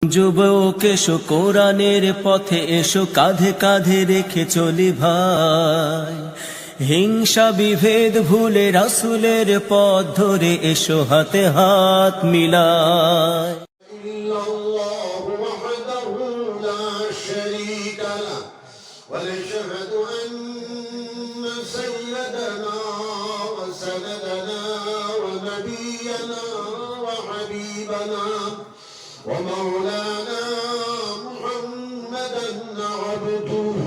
যুবক এসো কোরআনের পথে এসো, কাঁধে কাঁধে রেখে চলি ভাই। হিংসা বিভেদ ভুলে রাসূলের পথ ধরে এসো, হাতে হাত মিলায়। ونشهد أن سيدنا وسندنا ونبينا وحبيبنا ومولانا محمدا عبده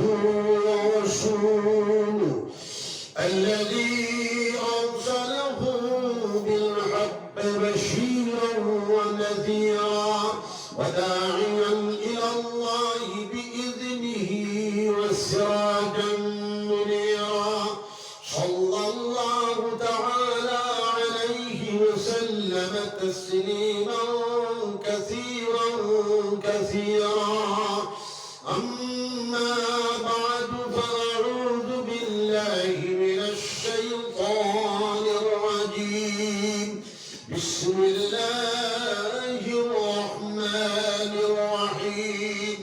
ورسوله الذي أرسله بالحق بشيرا ونذيرا وداعيا إلى الله بإذنه وسراجا منيرا صلى الله تعالى عليه وسلم تسليما كثيرا كثيرا. أما بعد فأعوذ بالله من الشيطان الرجيم. بسم الله الرحمن الرحيم.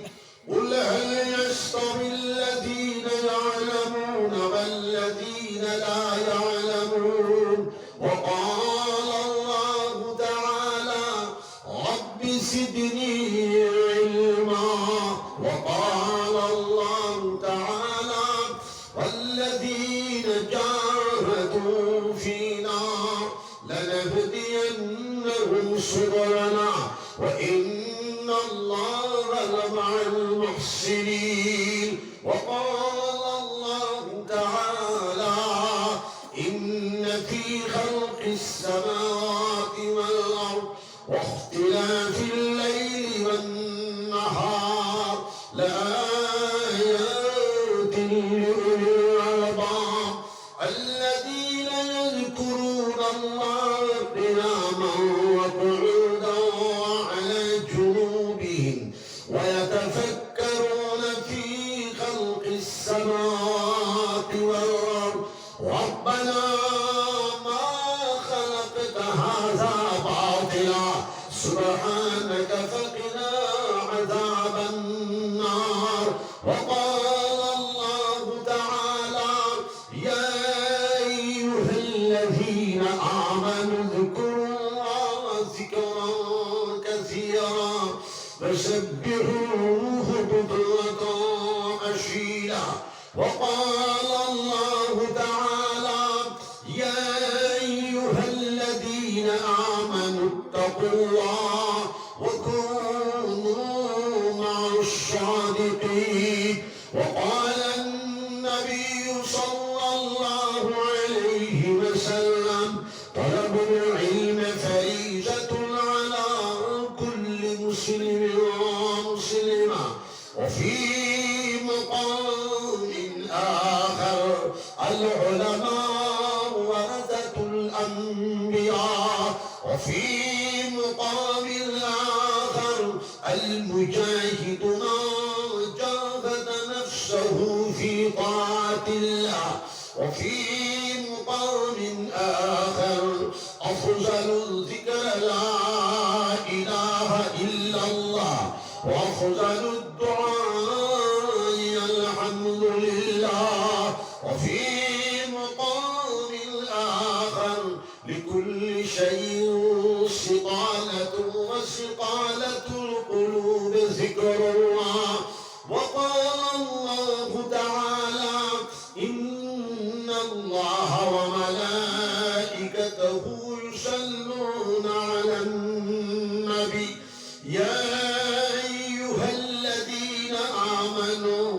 قل هل يستوي الذين يعلمون والذين لا يعلمون. وقال الله تعالى رب زدني علما. وقال الله تعالى والذين جاهدوا فينا لنهدينهم سبلنا وإن الله لمع المحسنين. وقال الله تعالى إن في خلق السماوات والأرض واختلاف الليل والنهار لآيات لأولي الألباب الذين يذكرون الله قياما وقعودا وعلى جنوبهم ويتفكرون في خلق السماوات والأرض ربنا ما خلقت هذا باطلا سبحانك فقنا عذاب النار. وقال الله تعالى يا أيها الذين آمنوا اذكروا الله ذكرا كثيرا وسبحوه بكرة وأصيلا. وقال الله تعالى يا أيها الذين آمنوا اتقوا الله وكونوا مع الصادقين. وقال النبي صلى الله عليه وسلم طلب العلم فريضة على كل مسلم ومسلمة. وفي مقام آخر العلماء ورثة الأنبياء. وفي مقام آخر المجاهد ما جاهد نفسه في طاعة الله. وفي مقام آخر أفضل الذكر لا إله إلا الله وأفضل الدعاء الحمد لله. وفي مقام آخر لكل شيء سقالة وسقالة القلوب ذكر الله. وقال الله تعالى إن الله وملائكته يصلون على النبي يا أيها الذين آمنوا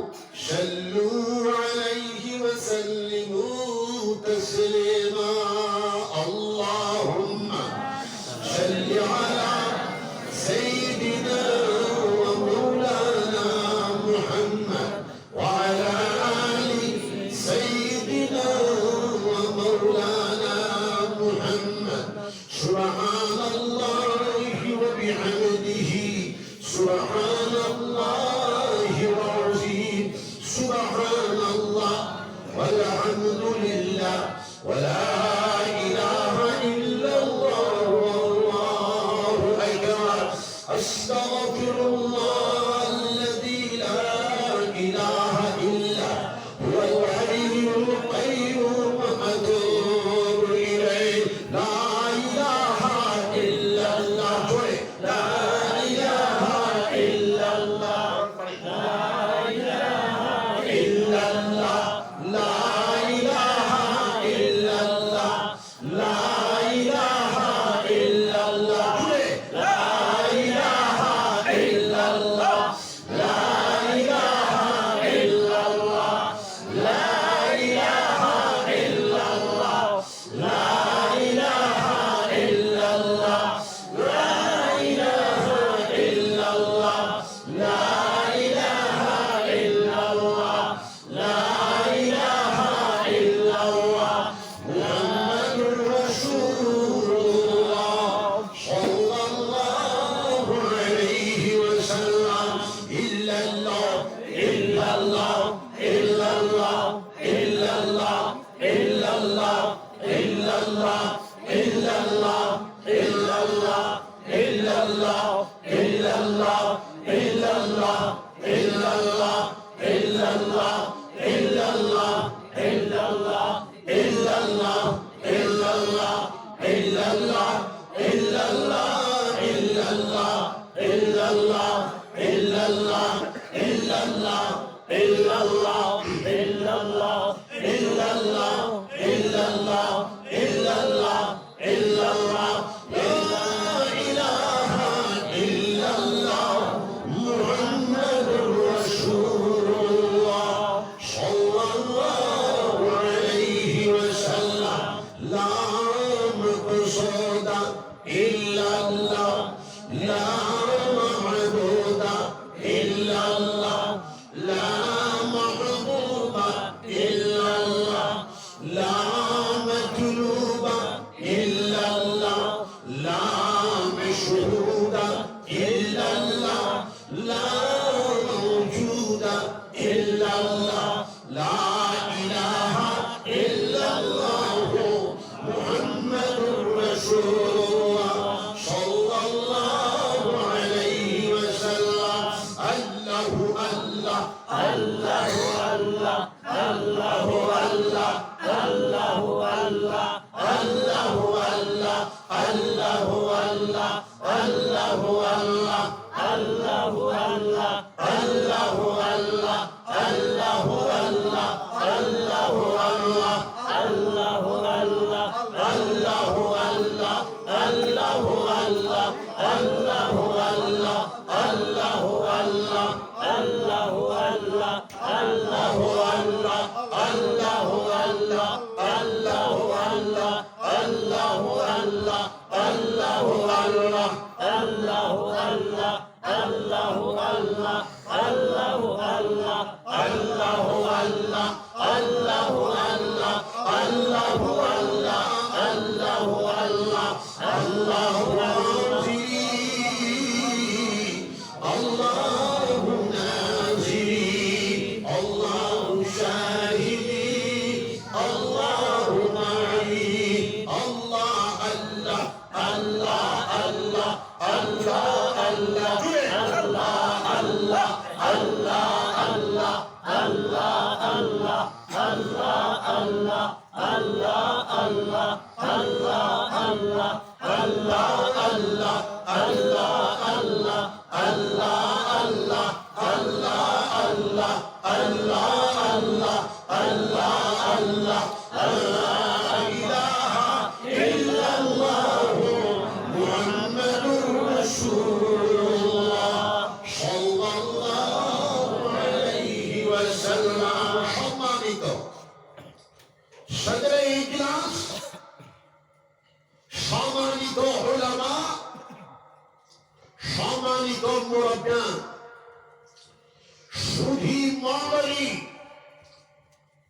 صلوا عليه وسلموا تسليما. اللهم صل على سيدنا ومولانا محمد وعلى آل سيدنا ومولانا محمد. سبحان الله وبحمده سبحان الله العظيم. سبحان الله والحمد لله ولا إله إلا الله والله أكبر. أستغفر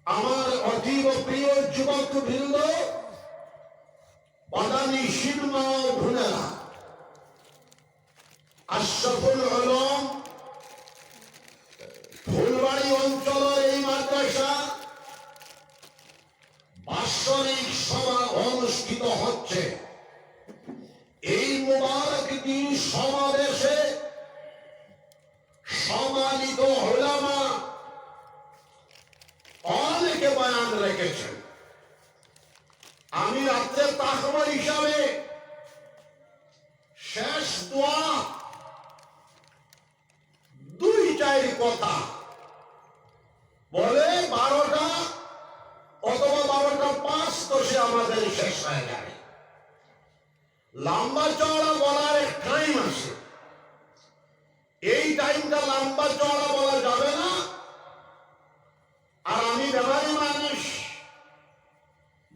আমার অতীব প্রিয় যুবক বৃন্দ, বাদানি শিরমা ভুনেরা, আশরাফুল আলম ফুলবাড়ি অঞ্চলের এই মাদ্রাসা বাৎসরিক সভা অনুষ্ঠিত হচ্ছে। এই মুবারক দিন সমাবেশে সম্মানিত উলামা অনেকে বয়ান রেখেছেন। আমি রাত্রের তাকবীর হিসাবে শেষ দোয়া 2-4 কথা বলে 12টা অথবা 12:05 আমাদের শেষ হয়ে যাবে। লম্বা চওড়া বলার এক টাইম আছে, এই টাইমটা লম্বা চওড়া বলা যাবে না। আর আমি বেমারি মানুষ,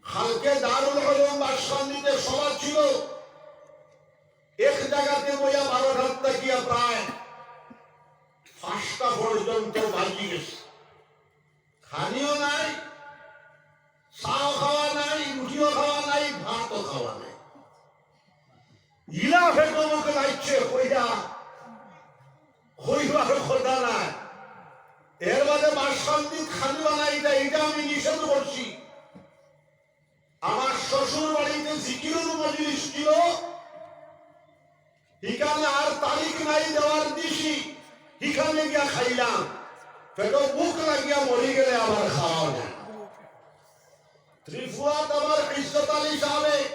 কালকে দারুল উলুম বাসকান্দিতে সভা ছিল, এক জায়গাতে বইয়া 12টার থেকে প্রায় 5টা পর্যন্ত বাজি গেছে। খানিও নাই, চাও খাওয়া নাই, রুটিও খাওয়া নাই, ভাতও খাওয়া নাই। ইলা ফেটমকে লাগছে কইরা হইবার কথা নাই। এর বাদে বাসকান্দি খানিও নাই, এটা আমি নিষেধ করছি। আমার শ্বশুর বাড়িতে জিকিরের মজলিস ছিল, এখানে আর তারিখ নাই দেওয়া আইছি এখানে গিয়া খাইলাম পেটো বুক লাগিয়া মরি গেলে আমার খাওয়া না ত্রিপুয়াত আমার ইজ্জত আলী সাহেব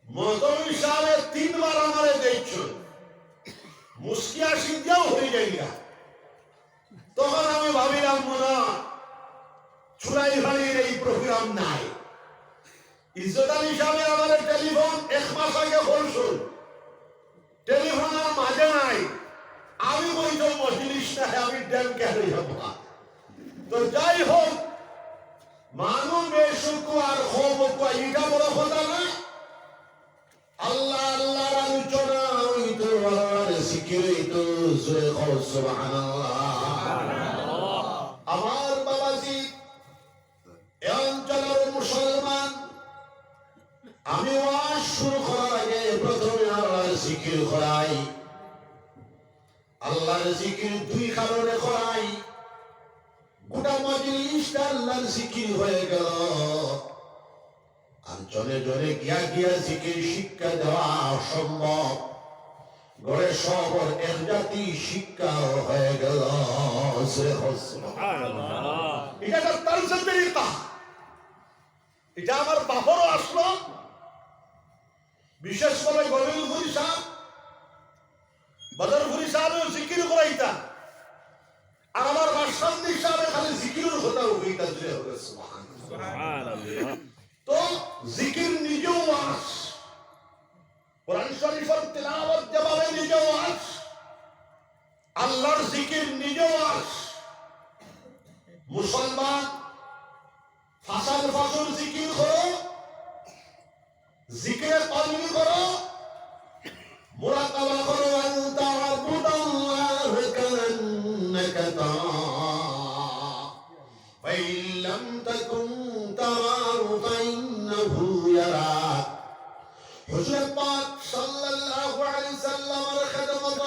মদনী সাহেব 3 বার আমারে দেখছো মুস্কিয়া সিদ্ধাও হয়ে যাইয়া তখন আমি ভাবিলাম মনে চুলাই ভালির এই প্রোগ্রাম নাই ইজ্জত আলী সাহেব আমার টেলিফোন 1 মাস আগে বলছুন টেলিফোন আর মাঝে নাই আমি বলতো মজলিস না আমি ড্যাম কেন হবো তো যাই হোক মানুষ বেশুকু আর খবকু এটা বড় কথা না আল্লাহ আল্লাহর আলোচনা হইতো আল্লাহর জিকির হইতো জোরে কও সুবহানাল্লাহ আমার বাবাজি এই অঞ্চলের মুসলমান আমি ওয়াজ শুরু করার আগে প্রথমে আল্লাহর জিকির করাই আল্লাহর জিকির 2 কারণে করাই গোটা মজলিসটা আল্লাহর জিকির হয়ে গেল আর জনে জনে গিয়া গিয়া জিকির শিক্ষা দেওয়া অসম্ভব গড়ে সবর এক জাতি শিক্ষা হয়ে গেল এটা তার সন্দেহিতা এটা আমার বাপরও আসলো বিশেষ করে গোবিন্দপুরি সাহেব বদরপুরি সাহেব জিকির করাইতা আর আমার বাসন্দি সাহেব খালি জিকিরের কথা হইতা জুড়ে হবে সুবহানাল্লাহ তো জিকির নিজেও ওয়াজ কোরআন শরীফের তিলাওয়াত যেভাবে নিজেও ওয়াজ আল্লাহর জিকির নিজেও ওয়াজ মুসলমান ফাসাল ফাসল জিকির করো জিকিরে কলমি করো মুরাকাবা করো আনতা আবুদাল্লাহ কান্নাকা তারা ফাইন লাম তাকুন তারাহু ফাইন্নাহু ইয়ারাক হুজুর পাক সাল্লাল্লাহু আলাইহি সাল্লামের খেদমত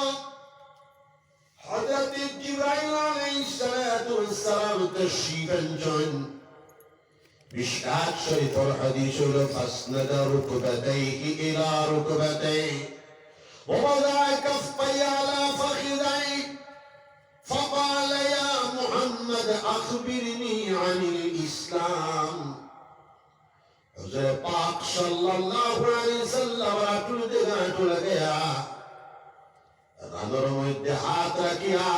হযরত জিবরাইল আলাইহিস সালাতু ওয়াস সালাম তাশরীফ আনছেন مشكات شريف الحديث فاسند ركبتيه إلى ركبتيه ووضع كفيه على فخذيه فقال يا محمد أخبرني عن الإسلام حضور پاک صلى الله عليه وسلم راٹل دگاٹل گیا رانر مدد ہاتھ رکھیا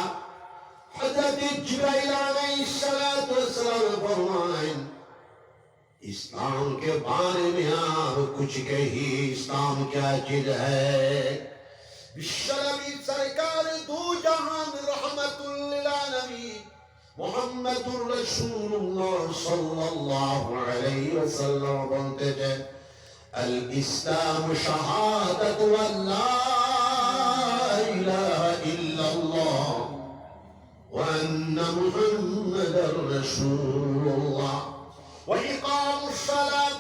حضرت جبرائیل علیہ السلام فرمائیں اسلام کے بارے میں آپ کچھ کہی اسلام کیا چیز ہے بشربی سرکار دو جہان رحمت للعالمین محمد رسول اللہ صلی اللہ علیہ وسلم بولتے تھے الاسلام شہادت واللہ الہ الا اللہ وان محمد رسول اللہ وإقام الصلاة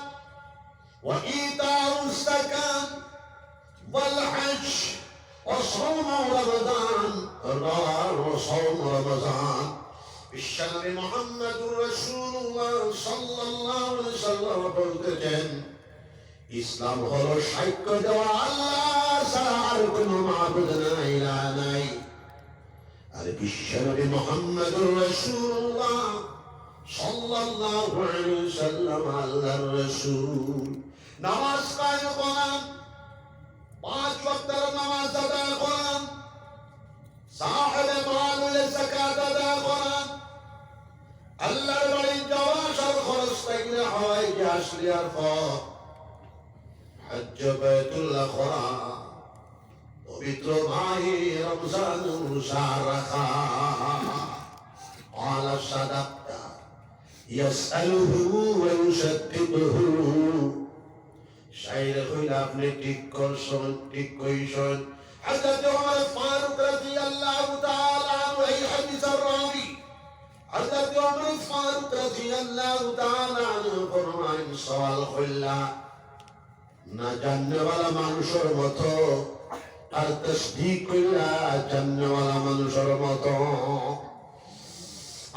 وإيتاء الزكاة والحج وصوم رمضان وصوم رمضان بالشهر محمد رسول الله صلى الله عليه وسلم বলতেছেন ইসলাম হলো সাক্ষ্য দেওয়া আল্লাহ ছাড়া আর কোনো মাবুদ নাই ইলাহ নাই আর বিশ্বনবী মুহাম্মদুর রাসূলুল্লাহ সাল্লাল্লাহু আলাইহি ওয়াসাল্লাম আল্লাহর রাসূল নামাজ কায়েম করেন 5 ওয়াক্তের নামাজ আদায় করেন সাহেবে মাল যাকাত আদায় করেন আল্লাহর বাড়ি যাওয়া সব খরচ থেকে হয় যে আসলে আর হজ্জ বাইতুল্লাহ করা পবিত্র মাহে রমজান রোজা রাখা আলা সাদাকতা يسأله ويشدده شاعر কইল আপনি ঠিক করছেন ঠিক কইছেন হযরত ওমর ফারুক রাদিয়াল্লাহু তাআলা আনহু এই হাদিসের রাবী হযরত ওমর ফারুক রাদিয়াল্লাহু তাআলা আনহু ফরমান সওয়াল কইলা না জাননে वाला মানুষের মতো আর তাসদীক কইলা জাননে वाला মানুষের মতো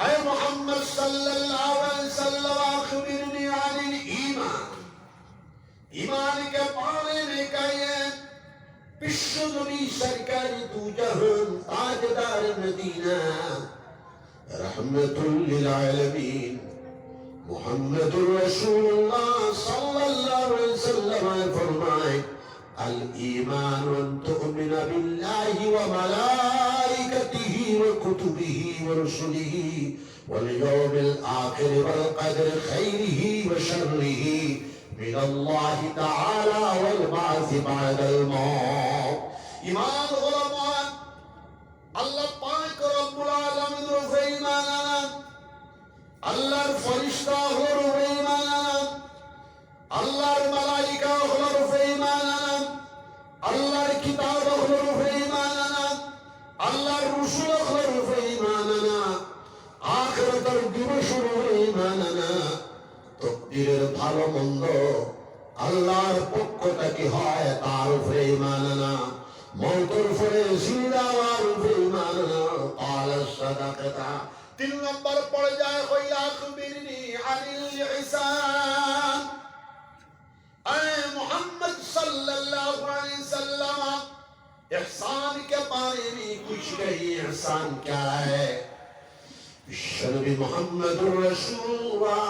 اے محمد صلی اللہ علیہ وسلم اخبرنی عن الایمان ایمان کے بارے میں کہیے বিশ্ব বিশ্বনবী সরকারি দুজাহান তাজদার মদিনা রহমতুল লিল আলামিন মুহাম্মদুর রাসূলুল্লাহ সাল্লাল্লাহু আলাইহি ওয়াসাল্লাম ফরমায় আল ঈমান আন তু'মিনা বিল্লাহি ওয়া মালাইকাতিহি ওয়া কুতুবিহি ওয়া রুসুলিহি ওয়াল ইয়াউমিল আখির ওয়াল কদরি খাইরিহি ওয়া শাররিহি মিনাল্লাহি তাআলা ওয়াল বা'সি বা'দাল মাউত। ঈমান হলো মান আল্লাহ পাক রব্বুল আলামিনের উপরে ঈমান আনা, আল্লাহর ফেরেশতা হলো উপরে ঈমান আনা, আল্লাহর মালায়েকা হলো উপরে ঈমান আনা, আল্লাহর কিতাব হলো উপরে ঈমান আনা, আল্লাহর রাসূল হলো উপরে ঈমান আনা, আখিরাতের দিবসের উপরে ঈমান আনা, তকদীরের ভালো মন্দ আল্লাহর পক্ষ থেকে হয় তার উপরে ঈমান আনা, মওতের উপরে জিন্দা হওয়ার উপরে ঈমান আনা। ক্বালা সাদাকাতা। 3 নম্বর পড়ে যায় কইলা আখবিরনি আনিল ইহসান। আয় মুহাম্মদ सल्लल्लाहु अलैहि वसल्लम इहसान के बारे में कुछ कहिए, इहसान क्या है? विश्वनबी मुहम्मदुर रसूलुल्लाह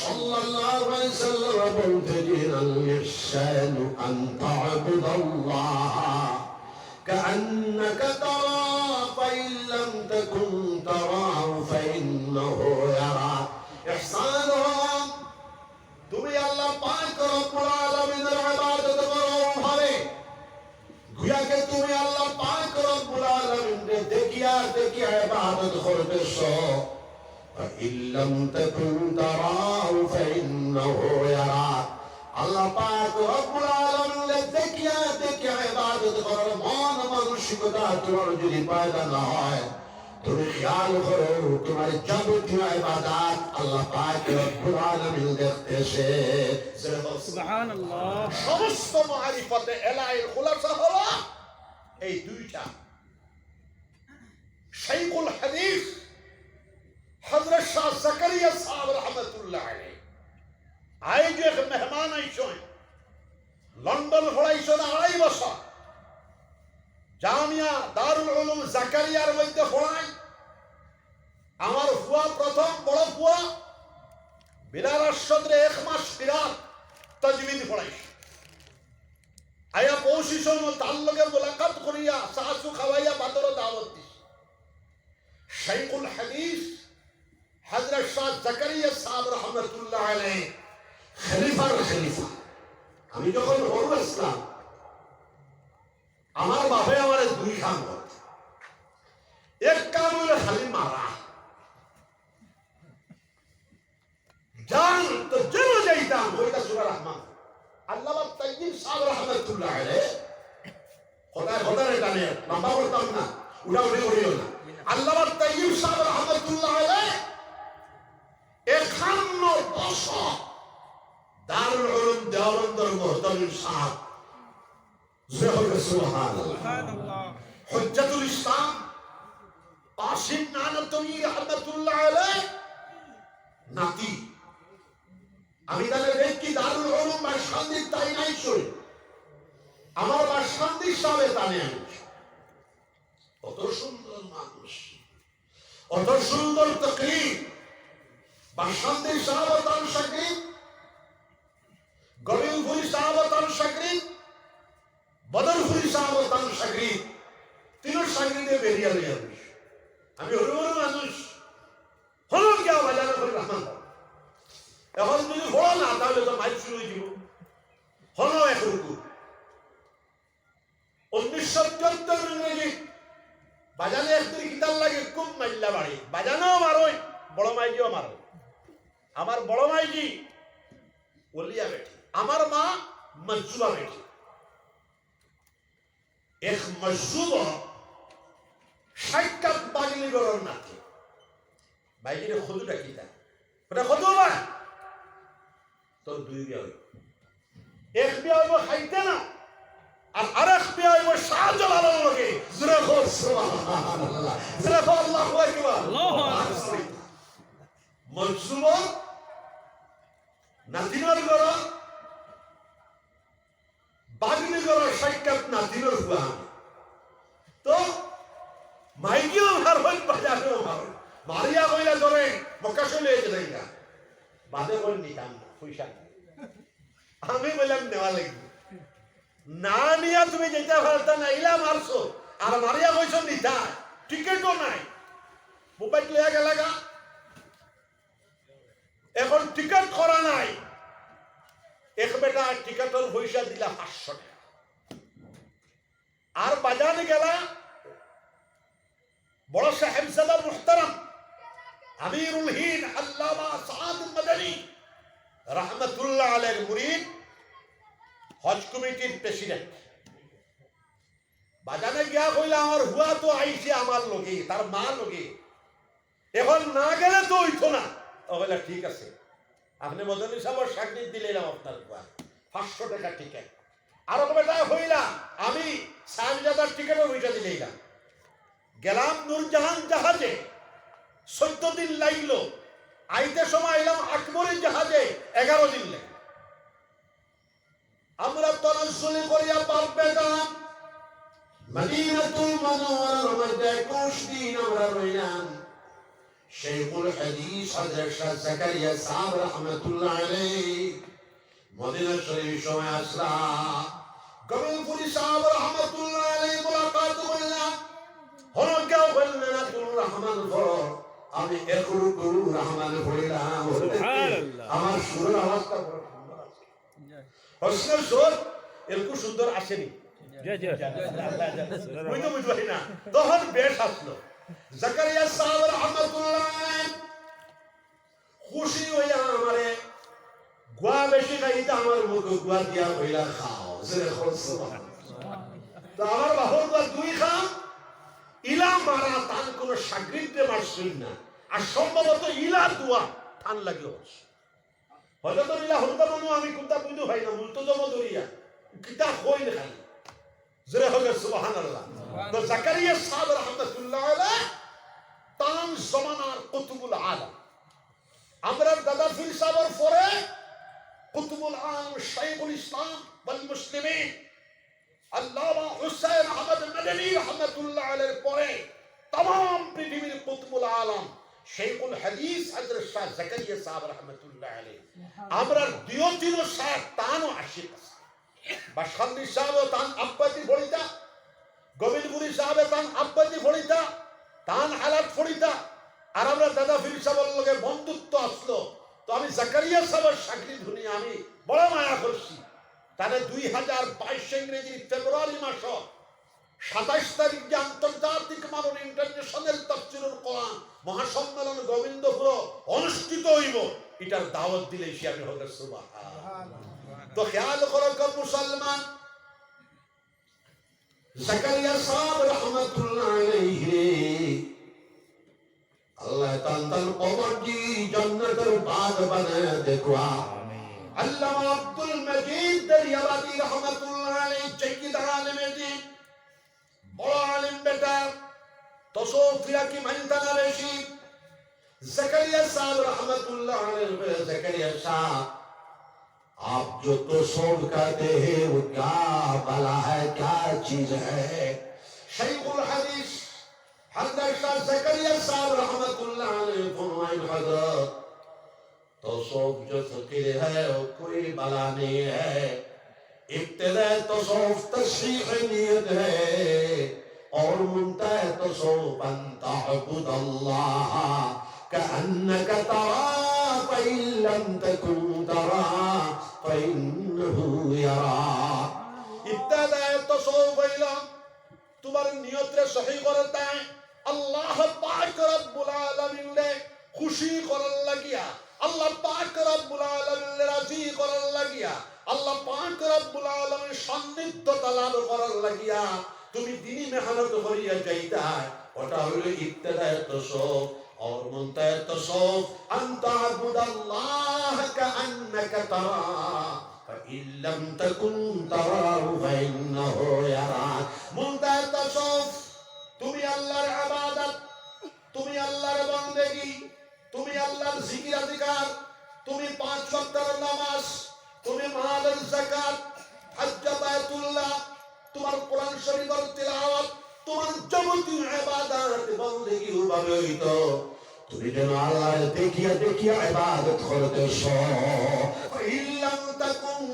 सल्लल्लाहु अलैहि वसल्लम बोलते हैं अल इहसान अन तअबुदल्लाह कअन्नका तराहु फइन लम तकुन तराहु फइन्नहु यराक। इहसान তুমি আল্লাহ পাক রব্বুল আলামিনের ইবাদত করো ভাবে গুয়াকে তুমি আল্লাহ পাক রব্বুল আলামিনের দেখিয়া দেখিয়া ইবাদত করতেছো। ইল্লাম তাকুন তারাহু ফাইন্নাহু ইয়ারাক। আল্লাহ পাক রব্বুল আলামিনের দেখিয়া দেখিয়া ইবাদত করার মন মানসিকতা তোমার যদি পয়দা না হয়, তুমি খেয়াল করো তোমার যাবতীয় ইবাদত আল্লাহ পাক রব্বুল আলামিন দেখতেছে। সুবহানাল্লাহ। সমস্ত মারিফতে এলাইল খুলাসা হলো এই দুইটা। শাইখুল হাদিস হযরত শাহ জাকারিয়া সাহেব রহমাতুল্লাহ আলাইহি আজ এক মেহমান আইছেন লন্ডন হড়াইছেন 2.5 বছর জামিয়া দারুল উলুম জাকারিয়ার মধ্যে পড়াই। আমার ফুয়া প্রথম বড় ফুয়া বিলাল সদরে 1 মাস ফিরাত তাজবিদ পড়াইছে। আয়া পৌঁছিছেন তার লগে মুলাকাত করিয়া সাহায্য খাওয়াইয়া বাদর দাওয়াত দিছে। শাইখুল হাদিস হযরত শাহ জাকারিয়া সাহেব রহমাতুল্লাহ আলাইহি খলিফার খলিফা। আমি যখন বড় ইসলাম আমার বাপে আমার 2 কাম করত। এক কাম হলো খালি মারা, জান তো জেনে যাইতাম ওইটা সূরা রহমান। আল্লামা তাইয়িব সাহেব রহমাতুল্লাহ আলাইহি খোদা এটা নিয়ে লম্বা করতাম না, উড়া উড়ি করিও না। আল্লামা তাইয়িব সাহেব রহমাতুল্লাহ আলাইহি 51 বছর দারুল উলুম দেওবন্দের মুহতামিম সাহেব সুবহানাল্লাহ হুজ্জাতুল ইসলাম কাসিম নানতবী রহমাতুল্লাহ আলাইহি নাতি। আমি তাহলে দেখি দারুল উলুম বাসখালী তাই নাই শুনি আমার বাসখালী সাহেব তানে আনছে। কত সুন্দর মানুষ, কত সুন্দর তাকরীর। বাসখালী সাহেব তার শাকিব, গরিবপুরি সাহেব তার শাকিব, বদরপুরি সাহেব তার শাকিব, 3 শাকিবে বেরিয়ে লইয়া বসে। আমি হলো মানুষ হলো কেউ বাজানো করে রহমান। এখন যদি হলো না তাহলে তো মাইক শুরু হয়ে যাব। হলো এক রুকু 1974 ইংরেজি বাজানে একদিন কিতাব লাগে খুব মাইল্লা বাড়ি বাজানো মারোই, বড় মাইজিও মারো। আমার বড় মাইজি ওলিয়া বেটি, আমার মা মজুবা বেটি। এক মজুবা সাক্ষাৎ বাগলি গরম নাকি বাইরে খদুটা কিতা ওটা খদু না তোর 2 বিয়া হইব। এক বিয়া হইব খাইতে না, আর আরেক বিয়া হইব শাহজালালের লগে। জোরে বল সুবহানাল্লাহ, জোরে বল আল্লাহু আকবার। আল্লাহু আকবার। মজুবা নাতিনার গরম বাগনি করার সাক্ষাৎ না দিনের হুয়া তো মাইকেও ভার হইল বাজারেও ভার হইল মারিয়া কইলা ধরে মক্কা চলে যেতে না বাদে বল নিতাম না পয়সা আমি বললাম নেওয়া লাগবে না নিয়া তুমি যেটা ভারতা না ইলা মারছো আর মারিয়া কইছো নিতা টিকেটও নাই মোবাইল লইয়া গেলাগা এখন টিকেট করা নাই এক বেটা টিকেটের পয়সা দিলা 500 টাকা আর বাজারে গেলা বড় সাহেবজাদা মুহতারাম আমিরুল হিন্দ আল্লামা সাদ মাদানী রাহমাতুল্লাহ আলাইহির মুরিদ হজ কমিটির প্রেসিডেন্ট বাজারে গিয়া কইলা আমার হুয়া তো আইছে আমার লগে তার মা লগে এখন না গেলে তো হইতো না বলে ঠিক আছে আপনি মদনী সাহেবের সাকরিত দিলাম আপনার হুয়া 500 টাকা টিকেট আর বেটা হইলা আমি সাহেবজাদার টিকেটও ওইটা দিলাম গেলাম নূরজাহান জাহাজে 14 দিন লাগলো আইতে সময় এলাম আকবরের জাহাজে 11 দিন লাগলো আমরা তনসুলি করিয়া পার পেতাম মদিনাতুল মুনাওয়ারার মধ্যে 21 দিন আমরা রইলাম শেখুল হাদিস হযরত শাহ জাকারিয়া সাহেব রাহমাতুল্লাহ আলাইহি মদিনা শরীফ সময় আসলা গবিলপুরি সাহেব রাহমাতুল্লাহ আলাইহি মুলাকাত করলাম হরগাঁও বলনাতুর রহমান পড়ো আমি একরুকুর রহমান পড়লাম সুবহানাল্লাহ আমার সুরের আওয়াজটা বড় সুন্দর আছে হসনের সুর এরকম সুন্দর আসেনি বুঝতে না তখন বেশ আসলো জাকারিয়া সাহেব রাহমাতুল্লাহ আলাইহি খুশি হইয়া আমারে গুয়া বেশি খাইতে আমার মুখে গুয়া দিয়া হইলা খাও জেরে সুবহানাল্লাহ তো আমার বাহর গুয়া দুই খাও ইলা মারা তান কোন সাগরিদে মারছই না আর সম্ভবত ইলা দুয়া টান লাগে হয়তো তো ইলা হরদা মানু আমি কোনটা বুঝু ভাই না মুলতজম দরিয়া কিতা কই না খালি জোরে হবে সুবহানাল্লাহ তো জাকারিয়া সাহেব রাহমাতুল্লাহ আলাইহি তাম জামানার কুতুবুল আলম আমরা দাদা ফির সাহেবের পরে কুতুবুল আলম শাইখুল ইসলাম ওয়াল মুসলিমিন আল্লামা হুসাইন আহমদ মাদানী রাহমাতুল্লাহ আলাইহির পরে तमाम পৃথিবীর কুতুবুল আলম শেখুল হাদিস হযরত শাহ জাকারিয়া সাহেব রাহমাতুল্লাহ আলাইহি আমরা দিয়তির শাহ তানো আশিক বাশখালী সাহেব তান আব্বাতি ফড়িতা গোবিন্দপুরি সাহেব তান আব্বাতি ফড়িতা তান হালাত ফড়িতা আর আমরা দাদা ফির সাহেবের লগে বন্ধুত্ব আসলো তো আমি জাকারিয়া সাহেবের সাকরি ধুনি আমি বড় মায়া করছি তাহলে 2022 ইংরেজি ফেব্রুয়ারি মাস 27 তারিখ যে আন্তর্জাতিক মানব ইন্টারন্যাশনাল তাফসীরুল কোরআন মহাসম্মেলন গোবিন্দপুর অনুষ্ঠিত হইব এটার দাওয়াত দিলে সে আমি হবে সুবহানাল্লাহ তো খেয়াল করো মুসলমান জাকারিয়া সাহেব রাহমাতুল্লাহ আলাইহি আল্লাহ তাআলার কবরটি জান্নাতের বাগ বানায় দেখো আমিন আল্লামা আব্দুল মজিদ দরিয়াবাদী রাহমাতুল্লাহ আলাইহি জাকিদ আলেমে দিন বড় আলেম বেটা তসৌফিয়া কি মানতানা বেশি জাকারিয়া সাহেব রাহমাতুল্লাহ আলাইহি জাকারিয়া साहब आप जो तो सोच कहते हैं वो क्या भला है क्या चीज है शेखुल हदीस हजरत शाह जकरिया साहब रहमतुल्लाह अलैहि फरमाए हजरत तो सोच जो फकीर है वो कोई भला नहीं है इब्तिदा तो सोच तशरीह नियत है और मुंतहा तो सोच अंता अब्दुल्लाह كأنك ترى فإن لم تكن ترى فإنه يراك ابتدأ التصوف إلى তোমার নিয়তরে সহি করতে আল্লাহ পাক রব্বুল আলামিন রে খুশি করার লাগিয়া আল্লাহ পাক রব্বুল আলামিন রে রাজি করার লাগিয়া আল্লাহ পাক রব্বুল আলামিন সান্নিধ্যতা লাভ করার লাগিয়া তুমি দিনই মেহনত করিয়া যাইতা ওটা হলো ইবতিদায়ে তাসাউফ और मुंतहा तसौफ अन ताबुद अल्लाह कअन्नक तरा فإن لم تكن تراه فإنه يراك मुंतहा तसौफ তুমি আল্লাহর ইবাদত তুমি আল্লাহর বندگی তুমি আল্লাহর জিকির আযকার তুমি 5 ওয়াক্তের নামাজ তুমি মালের যাকাত হজ্জে বায়তুল্লাহ, তোমার কোরআন শরীফের তিলাওয়াত, তোমার যাবতীয় ইবাদত বন্দেগী ভাবে হইতো। তুমি যেন আল্লাহর দেখিয়া দেখিয়া ইবাদত করতেছো। ফাইল্লাম তাকুন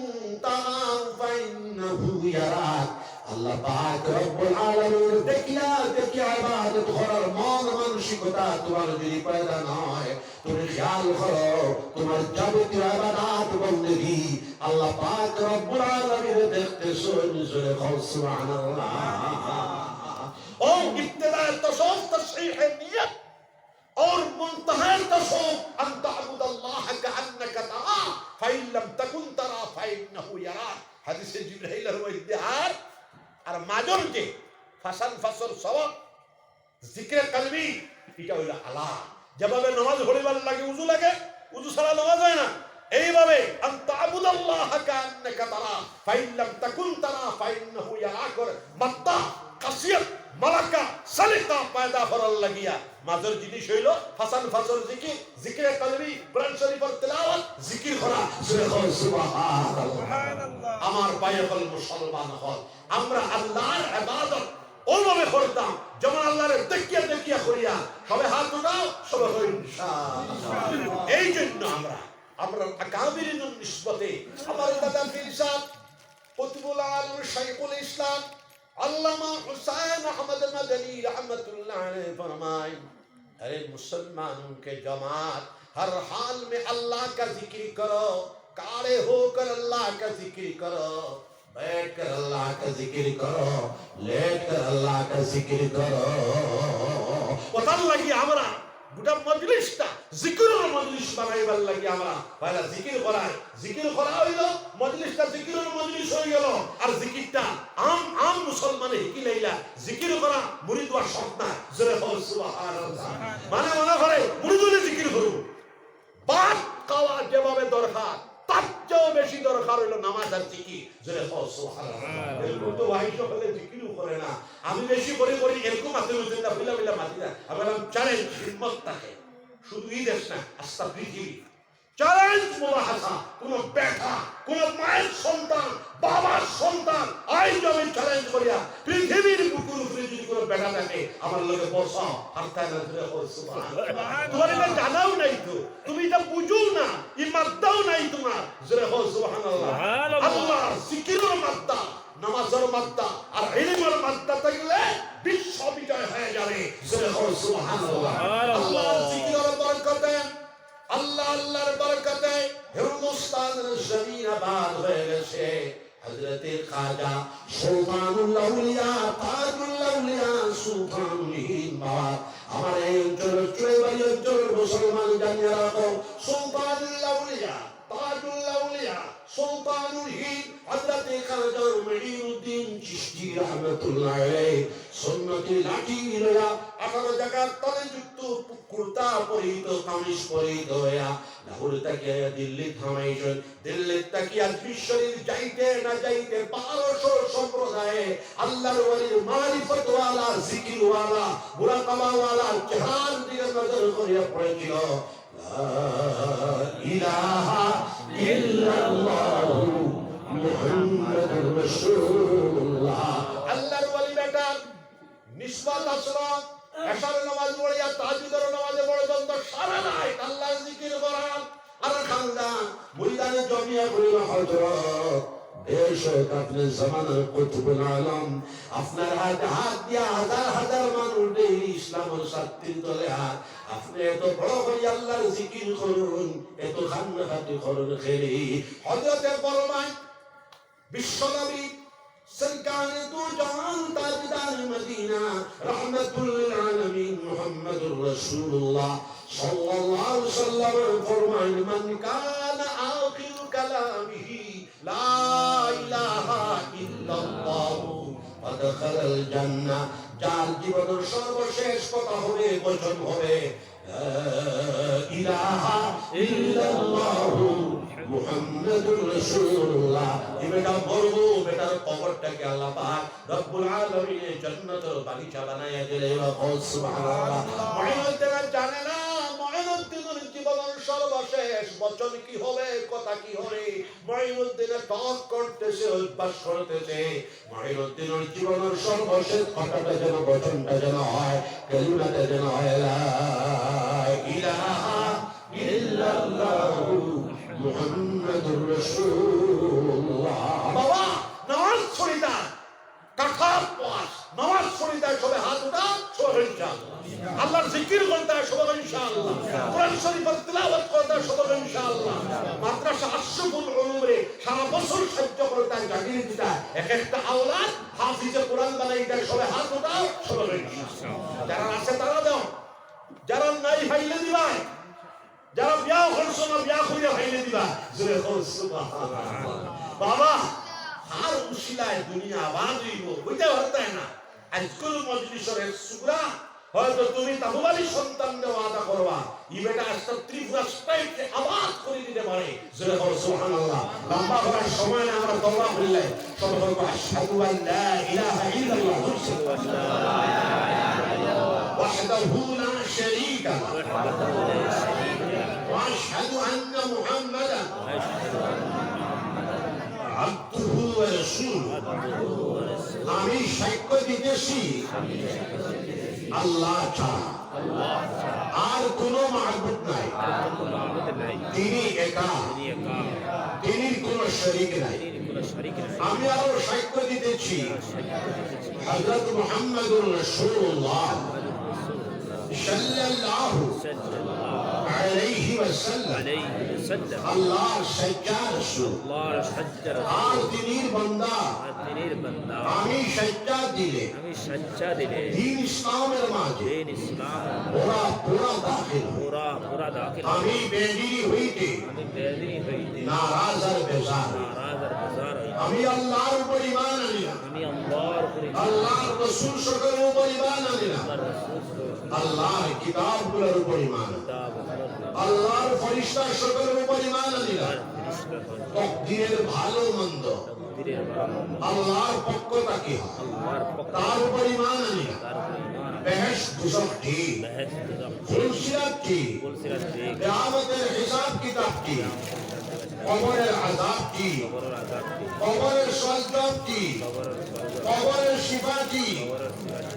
তারাহু ফাইন্নাহু ইয়ারাক। আল্লাহ পাক রব্বুল আলামিন দেখিয়া দেখিয়া ইবাদত করার মন মানসিকতা তোমার যদি পয়দা নয়, তুমি খেয়াল করো তোমার যাবতীয় ইবাদত বন্দেগী আল্লাহ পাক রব্বুল আলামিন দেখতেছো। নিজে কও সুবহানাল্লাহ। ও ইবতিদায়ে তাসাউফ তাসহিহ নিয়ত और मुंतहा तसौफ अन तअबुदल्लाह कअन्नका तरा फाइन लम तकुन तरा फाइन्नहु यरा। হাদিসে জিবরাইলের মধ্যে আর মাজর যে ফাসান ফাসর সওয়াব জিকির কলবি এটা হইল আলা। যেভাবে নামাজ পড়িবার লাগে উযু লাগে, উযু ছাড়া নামাজ হয় না, এইভাবে আন তা'বুদাল্লাহ কাআন্নাকা তারা ফাইন লাম তাকুন তারা ফাইন্নাহু ইয়ারাক। মাত্তা কাসিয়াত মালাকা সালিকা পয়দা করার লাগিয়া মাজর জিনিস হইল ফাসান ফাসর জিকির, জিকিরে কলবি, কোরআন শরীফের তেলাওয়াত, জিকির করা। সুবহানাল্লাহ। আমার পায়কল মুসলমান হল, আমরা আল্লাহর ইবাদত ওইভাবে করতাম যেমন আল্লাহর দেখিয়া দেখিয়া করিয়া। সবে হাত উঠাও, সবে হই ইনশাআল্লাহ। এই জন্য আমরা আকাবিরিনুন নিসবতে আমার দাদা পীর সাহেব কুতুবুল আলম শাইখুল ইসলাম আল্লামা হুসাইন আহমদ মদনী रहमतुल्लाह अलैह फरमाए, अरे मुसलमानों के जमात हर हाल में अल्लाह का जिक्र करो, काले होकर अल्लाह का जिक्र करो, बैठ कर अल्लाह का जिक्र करो, लेट कर अल्लाह का जिक्र करो। बतान लगी हमरा গোটা মজলিসটা জিকিরের মজলিস বানাইবার লাগি আমরা পয়লা জিকির করাই। জিকির করা হইল, মজলিসটা জিকিরের মজলিস হয়ে গেল। আর জিকিরটা আম মুসলমানে হিকি লাইলা জিকির করা মুরিদ ওয়ার শর্ত না। জোরে বল সুবহানাল্লাহ। মানে মনে করে মুরিদুলে জিকির করব, বাত খাওয়া যেভাবে দরকার তার চেয়েও বেশি দরকার হইল নামাজ আর জিকির। জোরে বল সুবহানাল্লাহ। এরকম তো ভাই সকলে জিকিরও করে না, আমি বেশি করে করি এরকম মাথা উঠে না, বিলা বিলা মাথা না। আমি বললাম চ্যালেঞ্জ হিম্মত থাকে, শুধু এই দেশ না, আস্থা পৃথিবী চ্যালেঞ্জ মুবাহাসা। কোন বেটা, কোন মায়ের সন্তান, বাবার সন্তান আই জমি চ্যালেঞ্জ করিয়া পৃথিবীর বুকুর উপরে যদি কোনো বেটা থাকে আমার লগে বসাও, হাতটায় না ধরে বল সুবহানাল্লাহ। তোমার এটা জানাও নাই তো, তুমি এটা বুঝো না, এই মাদ্দাও নাই তোমার। জোরে বল সুবহানাল্লাহ। আল্লাহ জিকিরের মাদ্দা, নামাজের মাদ্দা আর ইলমের মাদ্দা থাকলে বিশ্ব বিজয় হয়ে যাবে। জোরে বল সুবহানাল্লাহ। আল্লাহ জিকিরের বরকতে, আল্লাহ আল্লাহর বরকতে হিন্দুস্তানের জমিন আবাদ হয়ে গেছে। হযরতে খাজা সুলতানুল আউলিয়া তাজুল আউলিয়া সুলতানুল হিন্দ বাবা আমার এই অঞ্চলের চুড়াইবাড়ি অঞ্চলের মুসলমান জানিয়ে রাখো, সুলতানুল আউলিয়া তাজুল আউলিয়া সুলতানুল হিন্দ হযরতে খাজা মুঈনুদ্দিন চিশতি রাহমাতুল্লাহ আলাইহি সুন্নতি লাঠি লয়া 18 জায়গার তলে যুক্ত কুর্তা পরিহিত, কামিজ পরিহিত হইয়া লাহোর থেকে দিল্লি থামাইছেন। দিল্লি থেকে আজ বিশ্বরীর যাইতে না যাইতে 1200 সম্প্রদায়ে আল্লাহর ওয়ালির মারিফতওয়ালা, জিকিরওয়ালা, মুরাকাবাওয়ালা জাহান দিকে নজর করিয়া পড়েছিল লা ইলাহা ইল্লাল্লাহু মুহাম্মাদুর রাসূলুল্লাহ। আল্লাহর ওয়ালি বেটা নিসবত আসলাম এশার নামাজ পড়িয়া তাহাজ্জুদের নামাজে বড় দ্বন্দ্ব সারা নাই আল্লাহর জিকির করার। আর খানদান মুরিদানে জমিয়া করিল হযরত বেশক আপনি জামানার কুতুবুল আলম, আপনার হাত দিয়া হাজার হাজার মানুষ ইসলামের ছাত্রীর দলে হাত। আপনি এত বড় করে আল্লাহর জিকির করুন, এত খান্নাখাতি করুন খেলি। হযরতে ফরমায় বিশ্বনবী सरकारे तो जहान ताजदार मदीना रहमतुल लिल आलमीन मुहम्मदुर रसूलुल्लाह सल्लल्लाहु अलैहि वसल्लम फरमाए, मन कान आखिर कलामिही ला इलाहा इल्लल्लाह फदखलल জান্নাহ। যার জীবনের সর্বশেষ কথা হবে, বচন হবে লা ইলাহা ইল্লাল্লাহ মুহাম্মাদুর রাসূলুল্লাহ। এটা বলবো বেটার কবরটাকে আল্লাহ পাক রব্বুল আলামিন জান্নাতের বাগিচা বানায়া দিলে। সুবহানাল্লাহ। মুঈনুদ্দিন জানে না মুঈনুদ্দিনের জীবনের সর্বশেষ শেষ, বচন কি হবে, কথা কি হবে। মঈনুদ্দিনের টক করতেছে, অভ্যাস করতেছে। মঈনুদ্দিনের জীবনের সর্বশেষ কথাটা যেন, বচনটা যেন হয়, কালিমাটা যেন হয় লা ইলাহা ইল্লাল্লাহু মুহাম্মাদুর রাসূলুল্লাহ। বাবা নামাজ ছড়িতা কাঠার পাস, নামাজ ছড়িতা সবে হাত উঠা, সবে ইনশাআল্লাহ। আল্লাহর জিকির করতে হয় সবে ইনশাআল্লাহ। কোরআন শরীফের তিলাওয়াত করতে হয় সবে ইনশাআল্লাহ। মাদ্রাসা আশরাফুল উলুমে সারা বছর সাহায্য করতে হয়, জাগিয়ে দিতে এক একটা আওলাদ হাফিজে কোরআন বানাইতে সবে হাত উঠা, সবে ইনশাআল্লাহ। যারা আছে তারা দাও, যারা নাই ভাইলে দিবাই, যারা বিয়া করছো না বিয়া কইরা ভাইলে দিবা, জোরে কর সুবহানাল্লাহ। বাবা আর উশিলায় দুনিয়া আবাদ হইব, হইতে পারতে না। আজকাল মজলিসের সুগরা হয়তো তুমি তাহুবালি সন্তান দেওয়া আদা করবা, ই বেটা আজকে ত্রিপুরা স্টেটকে আবাদ করে দিতে পারে, জোরে কর সুবহানাল্লাহ। লম্বা করার সময় না আমরা দোয়া করলে সব বলবো আশহাদু আল লা ইলাহা ইল্লাল্লাহ ওয়াহদাহু লা শারীকা ওয়া আশহাদু আন্না মুহাম্মাদান আবদুহু ওয়া রাসূলুহু। আমি সাক্ষ্য দিতেছি আল্লাহ ছাড়া আর কোনো মাবুদ নাই, তিনি একা, তিনি কোনো শরীক নাই। আমি আরো সাক্ষ্য দিতেছি হযরত মুহাম্মদুর রাসূলুল্লাহ সাল্লাল্লাহু আলাইহি ওয়াসাল্লাম আল্লাহর সচ্চা রাসূল, আর তিনির বান্দা। আমি সচ্চা দিলে দ্বীন ইসলামের মাঝে পুরা দাখিল। আমি বেদিনী হইতে নারাজ আর বেজার। আমি আল্লাহর উপর ঈমান আনিলাম, আল্লাহর রাসূল সকলের উপর ঈমান আনিলাম, আল্লাহর কিতাবগুলোর উপর ঈমান, আল্লাহর ফেরেশতা সকলের উপর ঈমান আনিলাম। তাকদীরের ভালো মন্দ আল্লাহর পক্ষ থেকে তার উপর ঈমান আনিলাম। বেহেশত দুজখ কি, ফুলসিরাত কি, কিয়ামতের হিসাব কিতাব কি, কবরের আযাব কি, কবরের সজদা কি, কবরের শিফা কি,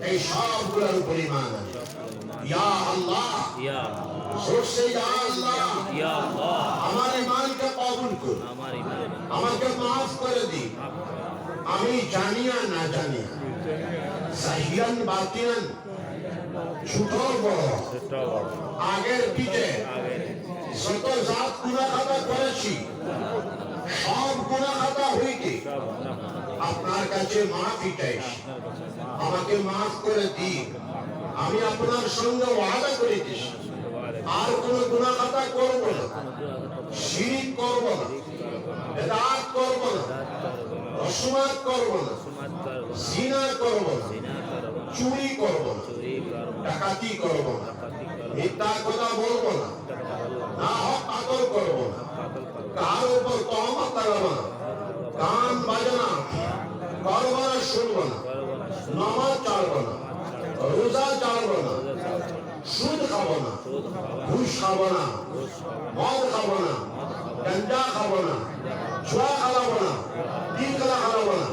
এই সবগুলোর উপর ঈমান আনি। ইয়া আল্লাহ, সরষে ইয়া আল্লাহ, আমার ঈমানকে কবুল করুন, আমাকে মাফ করে দিন। আমি জানিয়া না জানিয়া, সাহিয়ান বাতিনান, ছোট বড়, আগের পিঠে যত জাত গুনাহ খাতা করেছি, সব গুনাহ খাতা হইতে আপনার কাছে মাফি চাইছি, আমাকে মাফ করে দিন। আমি আপনার সঙ্গে ওয়াদা করিতেছি আর কোন গুনাহ খাতা করব না, শিরক করব না, বেদাত করব না, রসুমাত করব না, জিনা করব না, চুরি করব না, ডাকাতি করব না, মিথ্যা কথা বলব না, না হক আদর করব না, কার উপর তহমত লাগাব না, গান বাজনা করব না, শুনব না, নামাজ ছাড়ব না, রোজা ছাড়ব না, সুদ খাব না, ঘুষ খাব না, মদ খাব না, গাঞ্জা খাব না, জুয়া খেলাব না, দিন খেলা খেলাব না।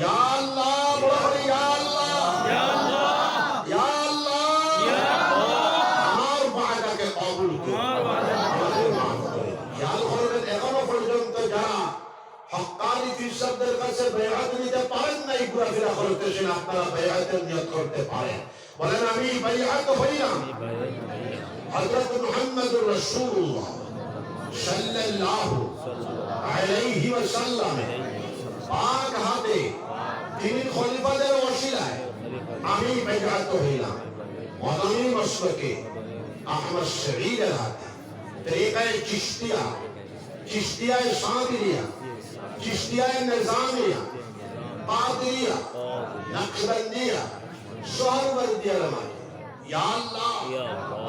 ইয়া আল্লাহ, বড় করে ইয়া আল্লাহ, ইয়া আল্লাহ, ইয়া আল্লাহ, আমার ওয়াদাকে কবুল করুন, আমাকে মাফ করুন। খেয়াল করবেন, এখনো পর্যন্ত যারা হক্কানি ফিরসাদের কাছে বেয়াত নিতে পারেন নাই, ঘোরাফেরা করতেছেন, আপনারা বেয়াতের নিয়ত করতে পারেন। বলেন আমি বেয়াত হইলাম হযরত মুহাম্মদুর রাসূলুল্লাহ সাল্লাল্লাহু আলাইহি ওয়াসাল্লাম পাক হাতে তিনি খলিফাদের ওসিলায় আমি বেয়াত হইলাম। মাদানী মসলকে আহমদ শরীরের হাতে তরিকায়ে চিশতিয়া, চিশতিয়ায়ে সাদিরিয়া, চিশতিয়ায়ে নিজামিয়া, কাদরিয়া, নকশবন্দিয়া, সোহরওয়ার্দিয়ার মাঝে ইয়া আল্লাহ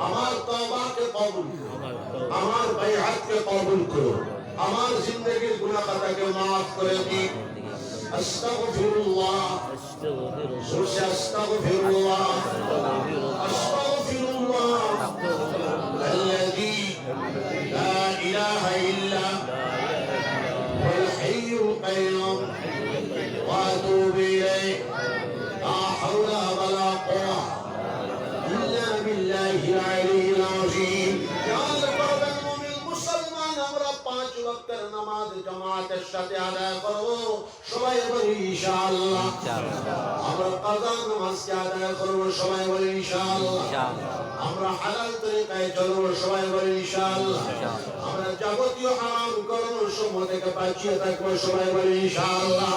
আমার তওবাকে কবুল করুন, আমার বাইআতকে কবুল করুন, আমার জিন্দেগীর গুনাহ খাতাকে মাফ করে দিন। আস্তাগফিরুল্লাহ, আস্তাগফিরুল্লাহ, আস্তাগফিরুল্লাহ আল্লাযী লা ইলাহা العلي العظيم جعل করবেন মুমিন মুসলমান আমরা 5 ওয়াক্তের নামাজ জামাতের সাথে আদায় করব সবাই বলি ইনশাআল্লাহ আমরা কাজা নামাজ আদায় করব সবাই বলি ইনশাআল্লাহ আমরা হালাল তরিকায় চলব সবাই বলি ইনশাআল্লাহ আমরা যাবতীয় হারাম কর্মসমূহ থেকে বাঁচিয়ে থাকব সবাই বলি ইনশাআল্লাহ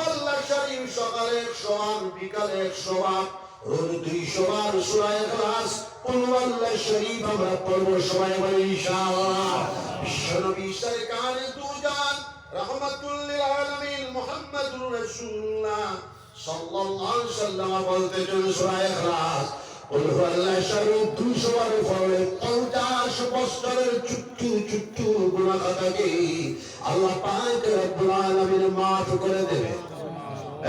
আল্লাহ শরীফ সকালে 100 বিকালে 100 রোজ 200 বার সূরা ইখলাস আল্লাহ শরীফ আমরা পড়ব সবাই বলি ইনশাআল্লাহ বিশ্বনবী সরকারে দুজান রাহমাতুল লিল আলামিন মুহাম্মদুর রাসূলুল্লাহ সাল্লাল্লাহু আলাইহি ওয়াসাল্লাম বলতেছেন সূরা ইখলাস আল্লাহ শরীফ 200 বার পড়লে 50 বছরের ছোট্ট গুনাহ খাতাকে আল্লাহ পাক রব্বুল আলামিন maaf করে দেবে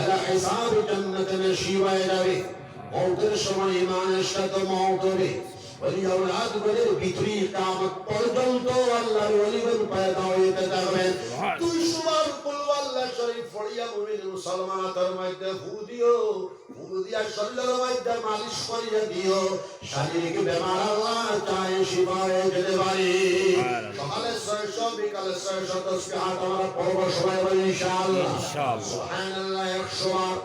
এরা হিসাব জান্নাতে নসিব হয়ে যাবে মওতের সময় ঈমানের সাথে মওত হবে ওলি আওলাদ বলে ভিতরি কিয়ামত পর্যন্ত আল্লাহর ওলিগণ পয়দা হইতে থাকবেন 200 বার কুল আল্লাহ শরীফ পড়িয়া মুমিন মুসলমান তার মধ্যে ফু দিয়া শরীরের মধ্যে মালিশ করিয়া দিও শারীরিক বেমার আল্লাহ চায় শিফা হয়ে যেতে পারে সকালে 600 বিকালে 600 তাসবিহ আমরা পড়ব সবাই বলি ইনশাআল্লাহ সুবহানাল্লাহ 100 বার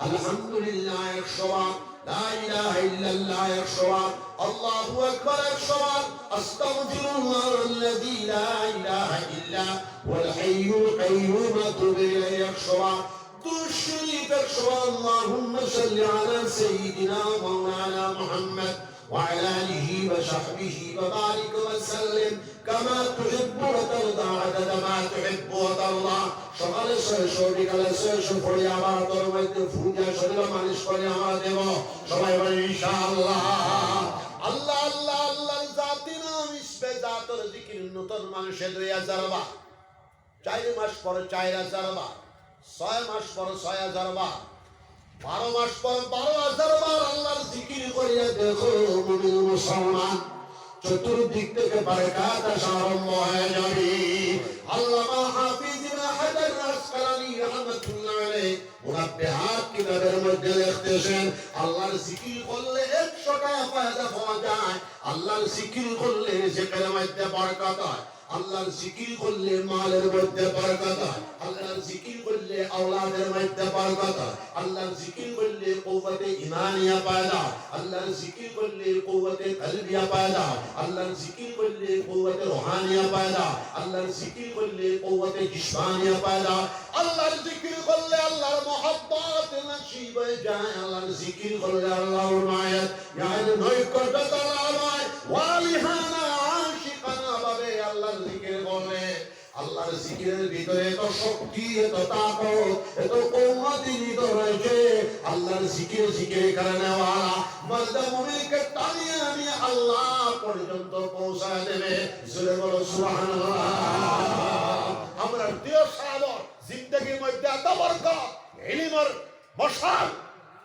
আলহামদুলিল্লাহ 100 বার لا إله إلا الله 100 বার الله أكبر 100 বার أستغفر الله الذي لا إله إلا هو الحي القيوم أتوب إليه 100 বার درود شريف 100 বার اللهم صل على سيدنا مولانا محمد وعلى آله وصحبه وبارك وسلم كما تحب وترضى عدد ما تحب وترضى সকালে 600 বিকালে 600 পড়ে আবার তোর মধ্যে ফুজা শরীর মালিশ করে আমরা দেব সবাই বলি ইনশাআল্লাহ আল্লাহ আল্লাহ আল্লাহর জাতি নাম ইসবে জাতর জিকির নতুন মানুষে 2000 বার 4 মাস পরে 4000 বার 6 মাস পরে 6000 বার 12 মাস পরে 12000 বার আল্লাহর জিকির করিয়া দেখো মুমিন মুসলমান চতুর্দিক থেকে বারাকাত আসা আরম্ভ হয়ে যাবে আল্লামা হাফিজ ইবনে হাজার আসকালানী রাহমাতুল্লাহ আলাইহি মুনাব্বিহাত কিতাবের মধ্যে লিখতেছেন আল্লাহর জিকির করলে 100 টাকা ফায়দা পাওয়া যায় আল্লাহর জিকির করলে জিকিরের মধ্যে বরকত হয় আল্লাহর জিকির করলে মালের মধ্যে বরকত হয় আল্লাহর জিকির করলে আওলাদের মধ্যে বরকত হয় আল্লাহর জিকির করলে কুওয়াতে ঈমানিয়া পয়দা আল্লাহর জিকির করলে কুওয়াতে কলবিয়া পয়দা আল্লাহর জিকির করলে কুওয়াতে রুহানিয়া পয়দা আল্লাহর জিকির করলে কুওয়াতে জিসমানিয়া পয়দা আল্লাহর জিকির করলে আল্লাহর মহব্বত নসিব হয়ে যায় আল্লাহর জিকির করলে আল্লাহর মায়াত ইয়ানি নৈকট্য তাআলা হয় ওয়ালিহানা আশিকানা ভাবে আল্লাহর জিকির করলে আল্লাহর জিকিরের ভিতরে এত শক্তি এত তাকত এত কুওয়াতি নিহিত রয়েছে আল্লাহর জিকির কারণে ওয়ালা বান্দা মুমিনকে টানিয়ে আমি আল্লাহ পর্যন্ত পৌঁছায় দেবে জোরে বলো সুবহানাল্লাহ আমরা দিও সাবর জিন্দেগির মধ্যে এত বরকত ইলমের মশাল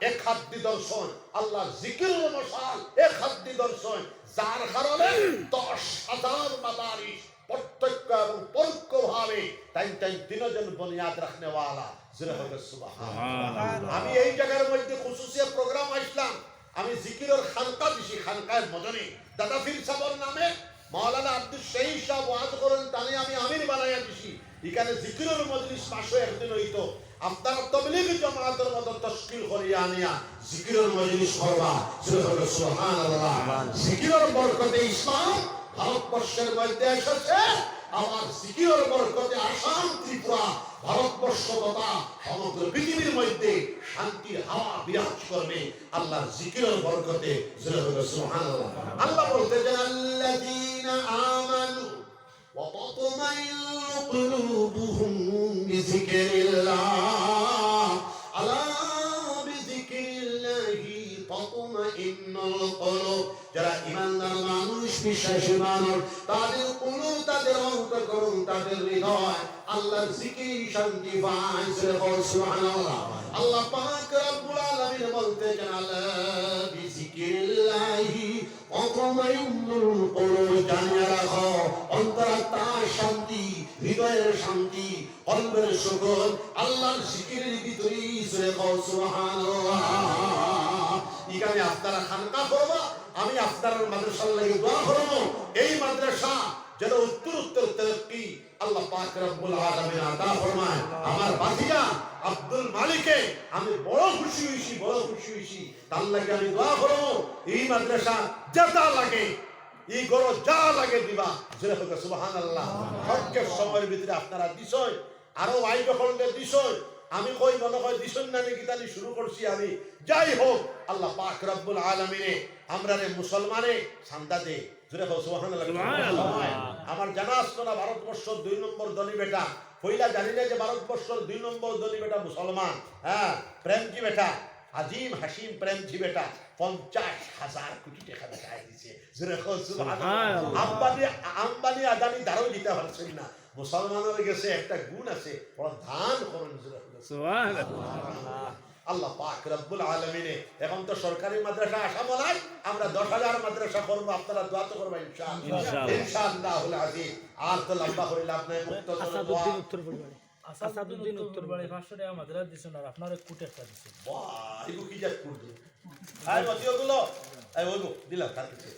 এক হাত দর্শন আল্লাহর জিকিরের মশাল এক হাত দর্শন যার কারণে 10,000 মাদারিস প্রত্যক্ষ এবং পরোক্ষ ভাবে তাই দিনজন বুনিয়াদ রাখনে ওয়ালা জোরে হবে সুবহানাল্লাহ আমি এই জায়গার মধ্যে খুশুসিয়া প্রোগ্রাম আসলাম আমি জিকিরের খানকা দিছি খানকায় মদনী দাদা ফির সাহেবের নামে মাওলানা আব্দুল শহীদ সাহেব ওয়াজ করেন তাই আমি আমির বানাইয়া দিছি এখানে জিকিরের মজলিস মাসে একদিন হইতো আপনারা তাবলীগ জামাতের মত তাশকিল করিয়া আনিয়া জিকিরের মজলিস করবা সুবহানাল্লাহ জিকিরের বরকতে ইসলাম ভারতবর্ষের মধ্যে এসেছে আমার জিকিরের বরকতে আসাম ত্রিপুরা ভারতবর্ষ তথা সমগ্র পৃথিবীর মধ্যে শান্তির হাওয়া বিরাজ করবে আল্লাহর জিকিরের বরকতে সুবহানাল্লাহ আল্লাহ বলতেছেন আল্লাযীনা আমানু ওয়া তাতমাইন্নু কুলুবুহুম বিযিকরিল্লাহ আলা বিযিকরিল্লাহি তাতমাইন্নুল কুলুব যারা ঈমানদার মানুষ বিশ্বাসী মানুষ তাদের কুলুব তাদের অন্তঃকরণ তাদের হৃদয় আল্লাহর জিকির শান্তি পায় সুবহানাল্লাহ আল্লাহ পাক রব্বুল আলামিন বলতেছেন আলা বিযিকরিল্লাহি তাতমাইন্নুল কুলুব জানিয়ে রাখো অন্তরাত্মার শান্তি হৃদয়ের শান্তি কলবের সুকুন আল্লাহর জিকিরের ভিতরেই সুবহানাল্লাহ এখানে আপনারা খানকা করবা আমি আপনার মাদ্রাসার লাগি দোয়া করব এই মাদ্রাসা যেন উত্তর উত্তর তরক্কি আল্লাহ পাক রব্বুল আলামিন আতা ফরমায়। আমার ভাতিজা আব্দুল মালিকে আমি বড় খুশি হইছি তার লাগে আমি দোয়া করব এই মাদ্রাসা যেটা লাগে এই গরো যা লাগে দিবা জোরে হোক সুবহানাল্লাহ। হকের সময়ের ভিতরে আপনারা দিছই আরো আইব খন্ডের দিছই আমি কই মনে হয় দিছন না নাকি তালি শুরু করছি আমি। যাই হোক আল্লাহ পাক রব্বুল আলামিনে আমরা রে মুসলমানে সান্দা দে জোরে হোক সুবহানাল্লাহ। আমার জানা আসতো না ভারতবর্ষের 2 নম্বর ধনী বেটা পয়লা জানি না যে ভারতবর্ষের 2 নম্বর ধনী বেটা মুসলমান। হ্যাঁ প্রেমজি বেটা আজিম হাসিম প্রেমজি বেটা 50,000 কোটি টাকা দেখাই দিছে জোরে হোক সুবহানাল্লাহ। আম্বানি আদানি দারও দিতে পারছেন না। মুসলমানের গেছে একটা গুণ আছে প্রধান করুন জোরে হোক সুবহানাল্লাহ। আল্লাহ পাক রব্বুল আলামিনে এখন তো সরকারি মাদ্রাসা আসা বলাই আমরা 10,000 মাদ্রাসা করব আপনারা দোয়া তো করবেন ইনশাআল্লাহ ইনশাআল্লাহুল আজিজ। আর তো লম্বা করে লাভ নাই মুক্ত দোয়া আসাদুদ্দিন উত্তরবাড়ি 500 টাকা মাদ্রাসা দিছেন আর আপনারা কোটি টাকা দিছেন। বাহ এগো কি জাত করবে আই মতিগুলো এই ওইগো দিলাম তার কাছে।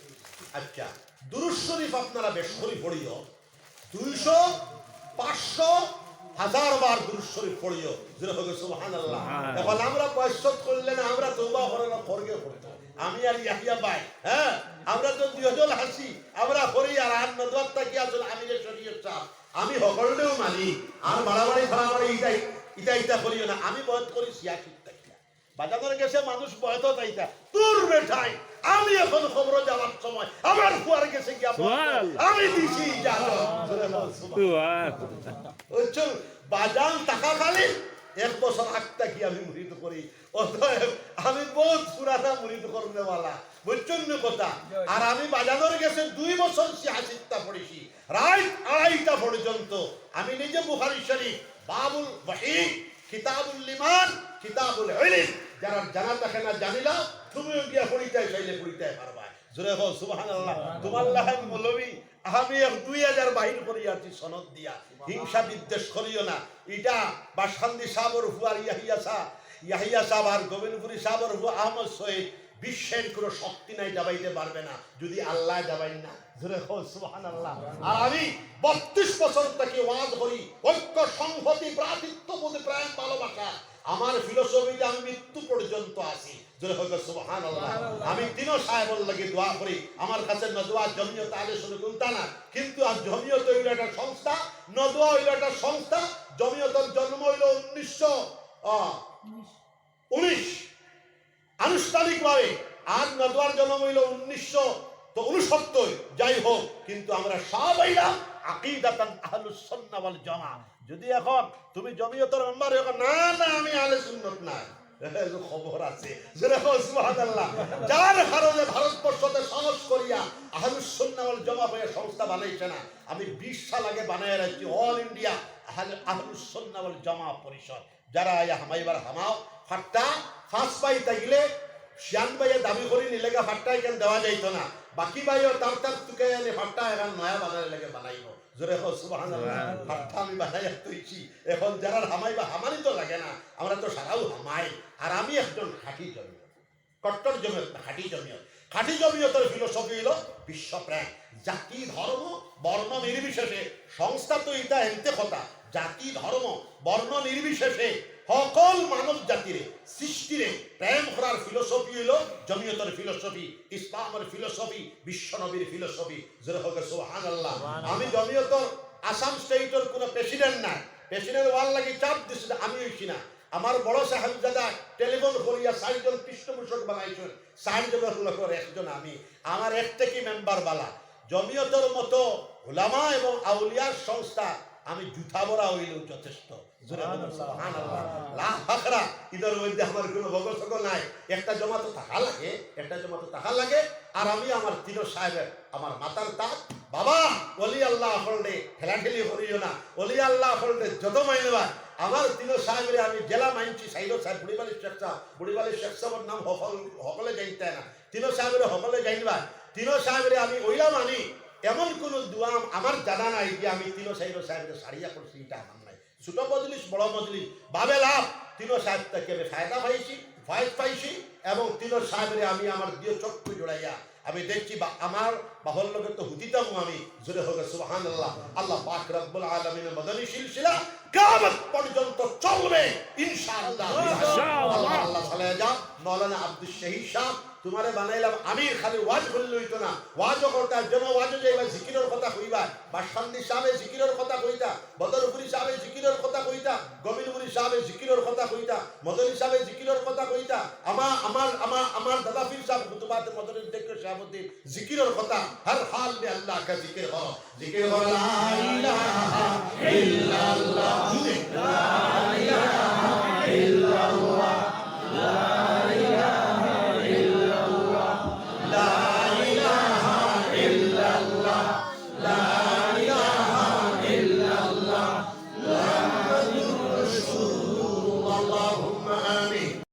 আচ্ছা দুরূদ শরীফ আপনারা বেশ করে পড়িও 200 500 1000 বার দুরূদ শরীফ পড়িও জোরে হোক সুবহানাল্লাহ। এখন আমরা বয়সত করলে না আমরা তওবা করে না ফরগে পড়তো আমি আর ইয়াহিয়া ভাই। হ্যাঁ আমরা তো দুইজন হাসি আমরা করি আর আর নদওয়াতটা কি আসলে আমি যে শরীয়ত চাপ আমি সকলেও মানি আর বাড়াবাড়ি ফাড়াবাড়ি ইটা করিও না। আমি বয়ত করি সিয়াসিত তাকিয়া বাজারের গেছে মানুষ বয়ত তাইতা তোর বেঠাই আমি এখন খবর যাওয়ার সময় আমার ফুয়ার গেছে গিয়া আমি দিছি চল বাজান টাকা খালি 1 বছর আগটা কি আমি মুরিদ করি অতএব আমি বহুত পুরানা মুরিদ করনেওয়ালা বুঝছেন না কথা। আর আমি বাজানোর গেছে 2 বছর সিয়াসিতটা পড়েছি রাইট 2:30টা পর্যন্ত। আমি নিজে বুখারী শরীফ বাবুল ওয়াহি কিতাবুল ঈমান কিতাবুল ইলম যারা জানা থাকে না জানিলা তুমিও গিয়া পড়িতে চাইলে পড়িতে পারবা জোরে হোক সুবহানাল্লাহ। তোমার লাহান মৌলভী আমি 2000 বাহির করি আছি সনদ দিয়া হিংসা বিদ্বেষ করিও না। এটা বাসখান্দি সাবর হুয়ার ইয়াহিয়া সাহ আর গোবিন্দপুরি সাবর হু আহমদ সৈয়দ বিশ্বের কোনো শক্তি নাই দাবাইতে পারবে না যদি আল্লাহ দাবাই না জোরে হোক সুবহানাল্লাহ। আর আমি 32 বছর থেকে ওয়াজ করি ঐক্য সংহতি ভ্রাতৃত্ববোধ প্রেম ভালোবাসা আমার ফিলোসফিতে আমি মৃত্যু পর্যন্ত আছি জোরে হোক সুবহানাল্লাহ। আমি তিনো সাহেবের লাগি দোয়া করি আমার কাছে নদওয়া জমিয়ত আলে শুনে কোনটা না কিন্তু আর জমিয়ত হইল একটা সংস্থা নদওয়া হইল একটা সংস্থা। জমিয়তের জন্ম হইল 1919 আনুষ্ঠানিকভাবে আর নদওয়ার জন্ম হইল 1969। যাই হোক কিন্তু আমরা সবাই আকীদাতান আহলুস সুন্নাহ ওয়াল জামাআহ। যদি এখন তুমি জমিয়তের মেম্বার হও না না আমি আহলে সুন্নাত না খবর আছে সুবহানাল্লাহ। যার কারণে ভারতবর্ষতে সমাজ করিয়া আহলুস সুন্নাহ ওয়াল জামাআহ হয়ে সংস্থা বানাইছে না। আমি 20 সাল আগে বানায় রাখছি অল ইন্ডিয়া আহলুস সুন্নাহ ওয়াল জামাআহ পরিষদ। যারা হামাইবার হামাও ফাট্টা ফার্স্ট পাইতে গেলে শিয়ান ভাইয়ে দাবি করি নিলেগা ফাট্টা এখান দেওয়া যাইত না বাকি ভাইও তার তুকে এনে ফাট্টা এখন নয়া বানালে লেগে বানাইব জোরে হোক সুবহানাল্লাহ। ফাট্টা আমি বানাইয়া তৈছি এখন যারা হামাইবা হামানি তো লাগে না আমরা তো সারাও হামাই। আর আমি একজন খাঁটি জমিয়ত কট্টর জমিয়ত খাঁটি জমিয়তের ফিলোসফি হলো বিশ্বপ্রেম জাতি ধর্ম বর্ণ নির্বিশেষে সংস্থা তো এটা এমতে কথা জাতি ধর্ম বর্ণ নির্বিশেষে সকল মানব জাতিরে সৃষ্টিরে প্রেম করার ফিলোসফি হইল জমিয়তের ফিলোসফি ইসলামের ফিলোসফি বিশ্বনবীর ফিলোসফি জোরে হোক সুবহানাল্লাহ। আমি জমিয়তের আসাম স্টেটের কোনো প্রেসিডেন্ট না প্রেসিডেন্ট ওয়াল লাগি চাপ দিছিল আমি হইছি না। আমার বড় সাহেবজাদা টেলিফোন করিয়া 60 জন পৃষ্ঠপোষক বানাইছেন 60 জনের লোকের একজন আমি আমার একটাকি মেম্বার বালা জমিয়তের মতো উলামা এবং আউলিয়ার সংস্থা আমি জুতা ভরা হইলেও যথেষ্ট জোরে সুবহানাল্লাহ। লা ফাখরা ইদার মধ্যে আমার কোনো বগসক নাই একটা জমা তো টাকা লাগে আর আমি আমার তিন সাহেবের আমার মাতার তাক বাবা ওলি আল্লাহ হলদে ঠেলাঠেলি করিও না ওলি আল্লাহ হলদে যত মাইনবা আমার তিন সাহেবের আমি জেলা মাইনছি সাইদ সাহেব বুড়িবালির শেখ সাহেবের নাম সকলে জানতে না তিন সাহেবের সকলে জানবা তিন সাহেবের আমি ওইলা মানি এমন কোন দোয়া আমার জানা নাই যে আমি তিন সাহেবের সারিয়া করছি এটা আমার নাই ছোট মজলিস বড় মজলিস বাবে লাভ তিন সাহেব থেকে আমি ফায়দা পাইছি ফয়েজ পাইছি এবং তিলর সাহেবের আমি আমার দিয়ে চক্ষু জোড়াইয়া আমি দেখছি বা আমার বাহল লোকের তো হুদিতাম আমি জোরে হোক সুবহানাল্লাহ। আল্লাহ পাক রব্বুল আলামিনের মদনী সিলসিলা কিয়ামত পর্যন্ত চলবে ইনশাআল্লাহ। আল্লাহ আল্লাহ সালেহ যা মাওলানা আব্দুল শহীদ সাহেব তোমারে বানাইলাম আমির, খালি ওয়াজ করলে হইতো না, ওয়াজও করতে যেন ওয়াজও যাইবা জিকিরের কথা কইবা, বাসখান্দি সাহেবের জিকিরের কথা কইতা, বদরপুরি সাহেবের জিকিরের কথা কইতা, গোবিন্দপুরি সাহেবের জিকিরের কথা কইতা, মদনী সাহেবের জিকিরের কথা কইতা, আমার দাদা পীর সাহেব কুতুবাতে মদনী দেখে সাহেবদের জিকিরের কথা, হর হাল মে আল্লাহ কা জিকির हो, জিকির हो লা ইলাহা ইল্লাল্লাহ, লা ইলাহা ইল্লাল্লাহ, লা